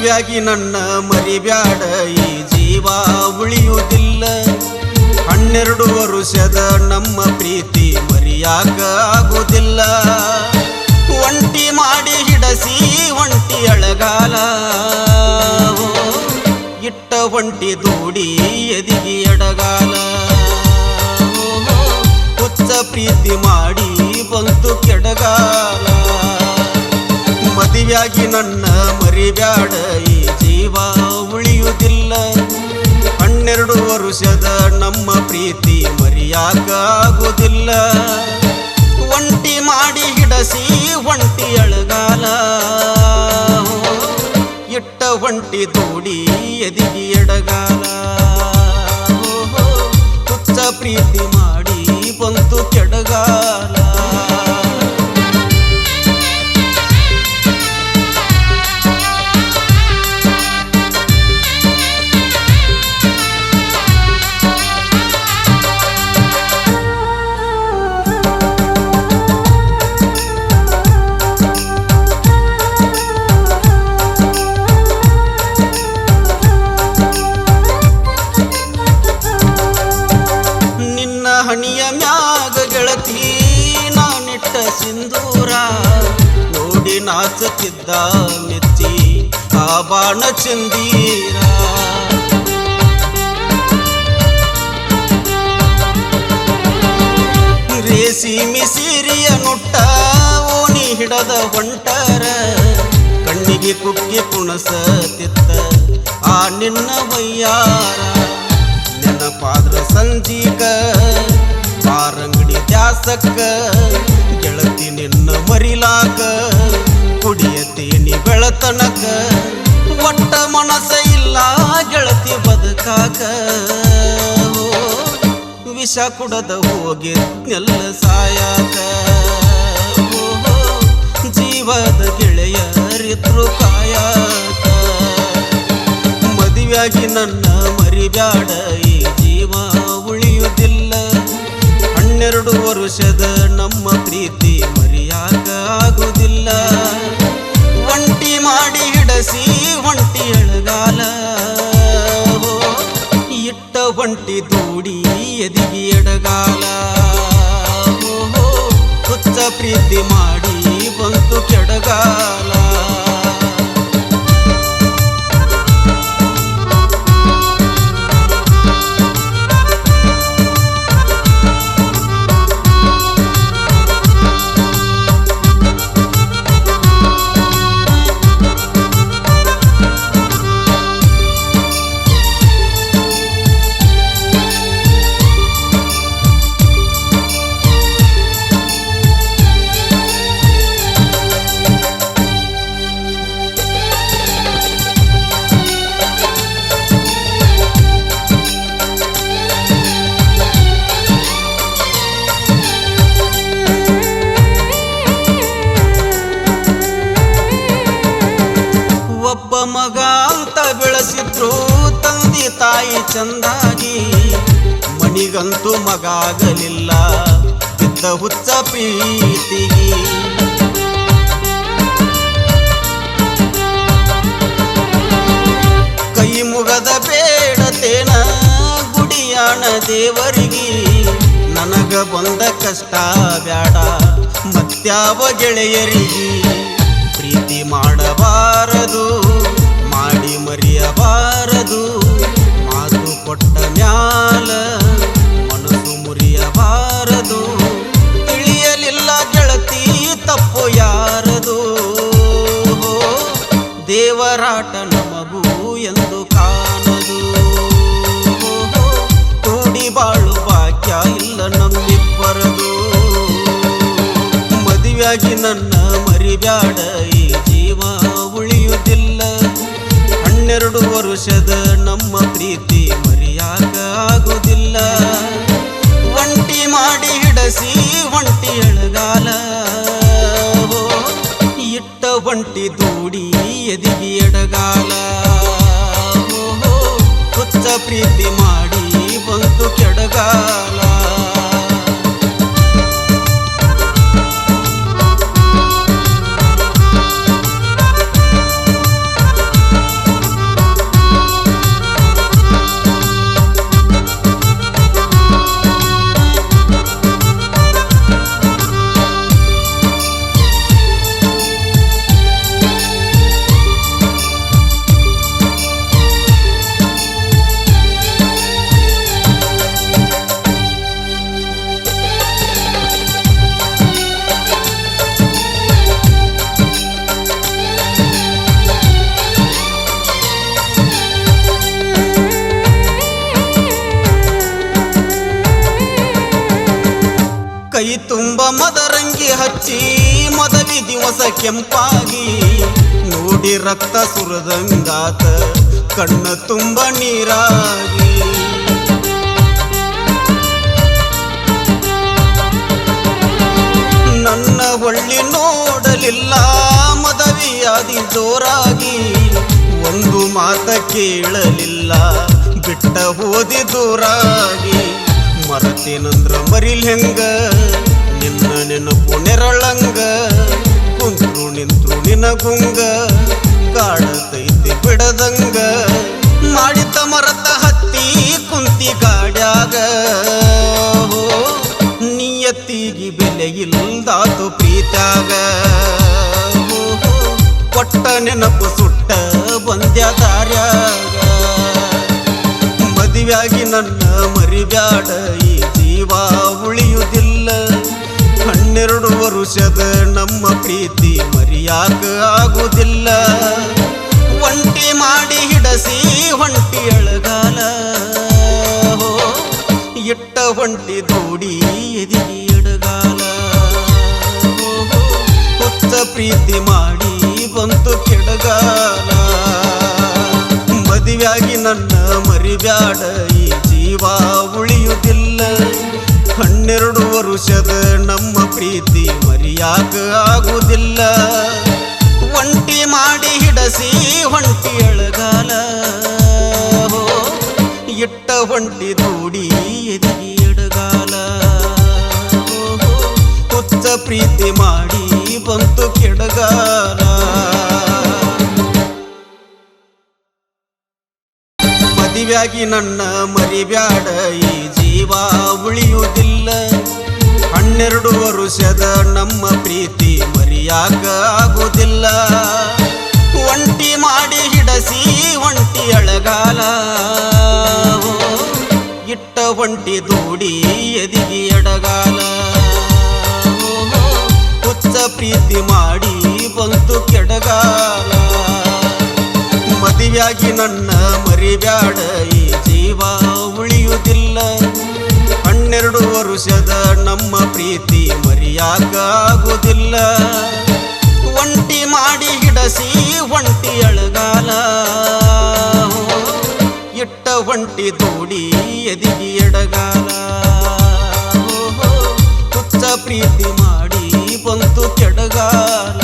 ಮದುವೆಯಾಗಿ ನನ್ನ ಮರಿಬ್ಯಾಡ ಈ ಜೀವ ಉಳಿಯುವುದಿಲ್ಲ 12 ವರುಷದ ನಮ್ಮ ಪ್ರೀತಿ ಮರಿಯಾಕ ಆಗುವುದಿಲ್ಲ ಒಂಟಿ ಮಾಡಿ ಹಿಡಸಿ ಒಂಟಿ ಅಳಗಾಲ ಇಟ್ಟ ಒಂಟಿ ದೂಡಿ ಎದಿಗಿ ಎಡಗಾಲ ಹುಚ್ಚ ಪ್ರೀತಿ ಮಾಡಿ ಬಂತು ಕೆಡಗಾಲ ಮದುವೆಯಾಗಿ ನನ್ನ ಮರಿಬ್ಯಾಡ ಈ ಜೀವ ಉಳಿಯುವುದಿಲ್ಲ 12 ವರುಷದ ನಮ್ಮ ಪ್ರೀತಿ ಮರಿಯಾಕ ಆಗುವುದಿಲ್ಲ ಒಂಟಿ ಮಾಡಿ ಹಿಡಸಿ ಒಂಟಿ ಅಳಗಾಲ ಇಟ್ಟ ಒಂಟಿ ದೂಡಿ ಎದಿಗಿ ಎಡಗಾಲ ಹುಚ್ಚ ಪ್ರೀತಿ ಮಾಡಿ ಬಂತು ಕೆಡಗಾಲ ಹಣಿಯ ಮ್ಯಾಗ ಗೆಳತಿ ನಾನಿಟ್ಟ ಸಿಂಧೂರ ನೋಡಿ ನಾಚುತ್ತಿದ್ದ ಮೆಚ್ಚಿ ಆ ಬಾಣ ಚಂದೀರ ರೇಸಿಮಿ ಸೀರಿಯ ನುಟ್ಟ ಓಣಿ ಹಿಡದ ಹೊಂಟರ ಕಣ್ಣಿಗೆ ಕುಕ್ಕಿ ಕುಣಸತಿತ್ತ ಆ ನಿನ್ನ ವಯ್ಯಾರ ನೆನಪಾದ್ರ ಸಂಜೀಕ ಬಾರಂಗಡಿ ದ್ಯಾಸಕ್ಕ ಗೆಳತಿ ನಿನ್ನ ಮರಿಲಾಕ ಕುಡಿಯತೀನಿ ಬೆಳತನಕ ಒಟ್ಟ ಮನಸ ಇಲ್ಲ ಗೆಳತಿ ಬದುಕಾಕ ವಿಷ ಕುಡದ ಹೋಗಿದ್ನೆಲ್ಲ ಸಾಯಾಕ ಜೀವದ ಗೆಳೆಯರಿದ್ರು ಕಾಯಾಕ ಮದುವೆಯಾಗಿ ನನ್ನ ಮರಿಬ್ಯಾಡ ಈ ಜೀವ ಉಳಿಯುವುದಿಲ್ಲ 12 ವರುಷದ ನಮ್ಮ ಪ್ರೀತಿ ಮರಿಯಾಕ ಆಗುವುದಿಲ್ಲ ಒಂಟಿ ಮಾಡಿ ಹಿಡಸಿ ಒಂಟಿ ಅಳಗಾಲ ಇಟ್ಟ ಒಂಟಿ ದೂಡಿ ಎದಿಗಿ ಎಡಗಾಲ ಹುಚ್ಚ ಪ್ರೀತಿ ಮಾಡಿ ಬಂತು ಕೆಡಗಾಲ ಒಬ್ಬ ಮಗ ಅಂತ ಬೆಳೆಸಿದ್ರು ತಂದೆ ತಾಯಿ ಚಂದಾಗಿ ಮನಿಗಂತೂ ಮಗ ಆಗಲಿಲ್ಲ ಬಿದ್ದ ಹುಚ್ಚ ಪ್ರೀತಿಗೆ ಕೈ ಮುಗದ ಬೇಡತೇನ ಗುಡಿಯಾಣ ದೇವರಿಗೆ ನನಗ ಬಂದ ಕಷ್ಟ ಬ್ಯಾಡ ಮತ್ಯಾವ ಗೆಳೆಯರಿಗೆ ಪ್ರೀತಿ ಮಾಡಬಾರದು ಮಾಡಿ ಮರೆಯಬಾರದು ಮಾತು ಕೊಟ್ಟ ಮ್ಯಾಲ ಮನಸ್ಸು ಮುರಿಯಬಾರದು ತಿಳಿಯಲಿಲ್ಲ ಗೆಳತಿ ತಪ್ಪು ಯಾರದು ದೇವರಾಟ ನಮಗೂ ಎಂದು ಕಾಣದು ಕೂಡಿ ಬಾಳು ಭಾಗ್ಯ ಇಲ್ಲ ನಮ್ಮಿಬ್ಬರದು ಮದುವೆಯಾಗಿ ನನ್ನ ಮರಿಬ್ಯಾಡ ಈ ಜೀವ ಉಳಿಯುವುದಿಲ್ಲ 12 ವರುಷದ ನಮ್ಮ ಪ್ರೀತಿ ಮರಿಯಾಕ ಆಗುವುದಿಲ್ಲ ಒಂಟಿ ಮಾಡಿ ಹಿಡಸಿ ಒಂಟಿ ಅಳಗಾಲ ಇಟ್ಟ ಒಂಟಿ ದೂಡಿ ಎದಿಗಿ ಎಡಗಾಲ ಹುಚ್ಚ ಪ್ರೀತಿ ಮಾಡಿ ಬಂತು ಕೆಡಗಾಲ ಕೈ ತುಂಬ ಮದರಂಗಿ ಹಚ್ಚಿ ಮದವಿ ದಿವಸ ಕೆಂಪಾಗಿ ನೋಡಿ ರಕ್ತ ಸುರದಂಗಾತ ಕಣ್ಣ ತುಂಬ ನೀರಾಗಿ ನನ್ನ ಹೊಳ್ಳಿ ನೋಡಲಿಲ್ಲ ಮದವಿಯಾದಿ ಜೋರಾಗಿ ಒಂದು ಮಾತ ಕೇಳಲಿಲ್ಲ ಬಿಟ್ಟ ಹೋದಿ ದೂರಾಗಿ ಮರತೇನಂದ್ರ ಮರಿಲ್ ಹೆಂಗ ನಿನ್ನ ನೆನಪು ನೆರಳಂಗ ಕುಂತ್ರು ನಿಂತ್ರು ನಿನಗುಂಗ ಕಾಡತೈತಿ ಬಿಡದಂಗ ಮಾಡಿತ ಮರತ ಹತ್ತಿ ಕುಂತಿ ಗಾಡ್ಯಾಗ ನಿಯತ್ತಿಗೆ ಬೆಲೆ ಇಲ್ದಾತು ಪ್ರೀತ್ಯಾಗ ಕೊಟ್ಟ ನೆನಪು ಸುಟ್ಟ ಬಂದ್ಯ ದಾರ್ಯಾಗ ಮದುವೆಯಾಗಿ ನನ್ನ ಮರಿಬ್ಯಾಡ ಈ ಜೀವ ಉಳಿಯುವುದಿಲ್ಲ 12 ವರುಷದ ನಮ್ಮ ಪ್ರೀತಿ ಮರಿಯಾಕ ಆಗುವುದಿಲ್ಲ ಒಂಟಿ ಮಾಡಿ ಹಿಡಸಿ ಹೊಂಟಿ ಅಳಗಾಲ ಇಟ್ಟ ಹೊಂಟಿ ದೂಡಿ ಎದಿಗಿ ಎಡಗಾಲ ಹುಚ್ಚ ಪ್ರೀತಿ ಮಾಡಿ ಬಂತು ಕೆಡಗಾಲ ಮದುವೆಯಾಗಿ ನನ್ನ ಮರಿಬ್ಯಾಡ ಈ ಜೀವ ಉಳಿಯುವುದಿಲ್ಲ 12 ವರುಷದ ನಮ್ಮ ಪ್ರೀತಿ ಮರಿಯಾಕ ಆಗುವುದಿಲ್ಲ ಒಂಟಿ ಮಾಡಿ ಹಿಡಸಿ ಹೊಂಟಿ ಅಳಗಾಲ ಇಟ್ಟ ಹೊಂಟಿ ದೂಡಿ ಎದಿಗಿ ಎಡಗಾಲ ಹುಚ್ಚ ಪ್ರೀತಿ ಮಾಡಿ ಬಂತು ಕೆಡಗಾಲ ಮದುವೆಯಾಗಿ ನನ್ನ ಮರಿಬ್ಯಾಡ ಈ ಜೀವ ಉಳಿಯುವುದಿಲ್ಲ 12 ವರುಷದ ನಮ್ಮ ಪ್ರೀತಿ ಮರಿಯಾಕ ಆಗುವುದಿಲ್ಲ ಒಂಟಿ ಮಾಡಿ ಹಿಡಸಿ ಒಂಟಿ ಅಳಗಾಲ ಇಟ್ಟ ಒಂಟಿ ದೂಡಿ ಎದಿಗಿ ಎಡಗಾಲ ಹುಚ್ಚ ಪ್ರೀತಿ ಮಾಡಿ ಬಂತು ಕೆಡಗಾಲ ಮದುವೆಯಾಗಿ ನನ್ನ ಮರಿಬ್ಯಾಡ ಈ ಜೀವ ಉಳಿಯುವುದಿಲ್ಲ 12 ವರುಷದ ನಮ್ಮ ಪ್ರೀತಿ ಮರಿಯಾಕ ಆಗುವುದಿಲ್ಲ ಒಂಟಿ ಮಾಡಿ ಹಿಡಸಿ ಒಂಟಿ ಅಳಗಾಲ ಇಟ್ಟ ಒಂಟಿ ದೂಡಿ ಎದಿಗಿ ಎಡಗಾಲ ಹುಚ್ಚ ಪ್ರೀತಿ ಮಾಡಿ ಬಂತು ಕೆಡಗಾಲ